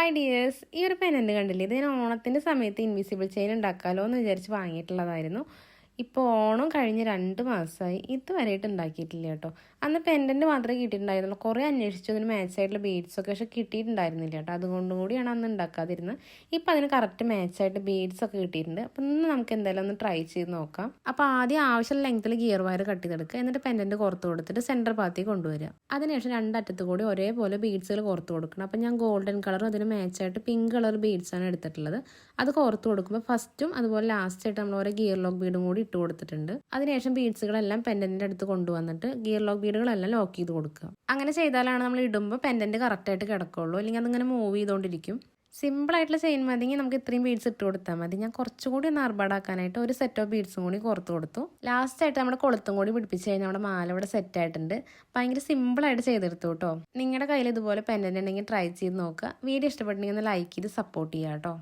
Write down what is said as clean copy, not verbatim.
Hi dears, ഈ ഒരു പെനൻ്റ് കണ്ടില്ലേ? ഇത് ഞാൻ ഓണത്തിൻ്റെ സമയത്ത് ഇൻവിസിബിൾ ചെയിൻ ഉണ്ടാക്കാമല്ലോ എന്ന് വിചാരിച്ച് വാങ്ങിയിട്ടുള്ളതായിരുന്നു. ഇപ്പോൾ ഓണം കഴിഞ്ഞ് 2 മാസമായി, ഇതുവരെയായിട്ട് ഉണ്ടാക്കിയിട്ടില്ല കേട്ടോ. അന്ന് പെൻഡൻറ്റ് മാത്രമേ കിട്ടിയിട്ടുണ്ടായിരുന്നുള്ളൂ. കുറേ അന്വേഷിച്ചു അതിന് മാച്ചായിട്ടുള്ള ബീഡ്സൊക്കെ, പക്ഷേ കിട്ടിയിട്ടുണ്ടായിരുന്നില്ല കേട്ടോ. അതുകൊണ്ടും കൂടിയാണ് അന്ന് ഉണ്ടാക്കാതിരുന്നത്. ഇപ്പോൾ അതിന് കറക്റ്റ് മാച്ചായിട്ട് ബീഡ്സൊക്കെ കിട്ടിയിട്ടുണ്ട്. അപ്പം ഇന്ന് നമുക്ക് എന്തായാലും ഒന്ന് ട്രൈ ചെയ്ത് നോക്കാം. അപ്പോൾ ആദ്യം ആവശ്യമുള്ള ലെങ്ത്തിൽ ഗിയർ വയർ കട്ട് ചെയ്തെടുക്കുക. എന്നിട്ട് പെൻഡൻറ്റ് പുറത്ത് കൊടുത്തിട്ട് സെൻറ്റർ ഭാഗത്തേക്ക് കൊണ്ടുവരിക. അതിനുശേഷം രണ്ടറ്റത്ത് കൂടി ഒരേപോലെ ബീഡ്സുകൾ കോർത്ത് കൊടുക്കണം. അപ്പം ഞാൻ ഗോൾഡൻ കളറും അതിന് മാച്ചായിട്ട് പിങ്ക് കളർ ബീഡ്സാണ് എടുത്തിട്ടുള്ളത്. അത് കോർത്ത് കൊടുക്കുമ്പോൾ ഫസ്റ്റും അതുപോലെ ലാസ്റ്റായിട്ട് നമ്മൾ ഓരോ ഗിയർ ലോക്ക് ബീഡും കൂടി ഇട്ട് കൊടുത്തിട്ടുണ്ട്. അതിനുശേഷം ബീഡ്സുകളെല്ലാം പെൻഡന്റിന്റെ അടുത്ത് കൊണ്ടുവന്നിട്ട് ഗിയർ ലോക്ക് ബീഡുകളെല്ലാം ലോക്ക് ചെയ്ത് കൊടുക്കുക. അങ്ങനെ ചെയ്താലാണ് നമ്മൾ ഇടുമ്പോൾ പെൻഡന്റ് കറക്റ്റായിട്ട് കിടക്കുള്ളൂ, അല്ലെങ്കിൽ അതിങ്ങനെ മൂവ് ചെയ്തുകൊണ്ടിരിക്കും. സിമ്പിളായിട്ടുള്ള ചെയിൻ മതിയെങ്കിൽ നമുക്ക് ഇത്രയും ബീഡ്സ് ഇട്ട് കൊടുത്താൽ മതി. ഞാൻ കുറച്ചുകൂടി ഒന്ന് ആർഭാടാക്കാനായിട്ട് ഒരു സെറ്റ് ഓഫ് ബീഡ്സും കൂടി കോർത്ത് കൊടുത്തു. ലാസ്റ്റായിട്ട് നമ്മുടെ കൊളുത്തും കൂടി പിടിപ്പിച്ച് കഴിഞ്ഞാൽ നമ്മുടെ മാല ഇവിടെ സെറ്റ് ആയിട്ടുണ്ട്. ഭയങ്കര സിമ്പിളായിട്ട് ചെയ്തെടുത്തു കേട്ടോ. നിങ്ങളുടെ കയ്യിൽ ഇതുപോലെ പെൻഡന്റ് ഉണ്ടെങ്കിൽ ട്രൈ ചെയ്ത് നോക്കുക. വീഡിയോ ഇഷ്ടപ്പെട്ടെങ്കിൽ ഒന്ന് ലൈക്ക് ചെയ്ത് സപ്പോർട്ട് ചെയ്യുക കേട്ടോ.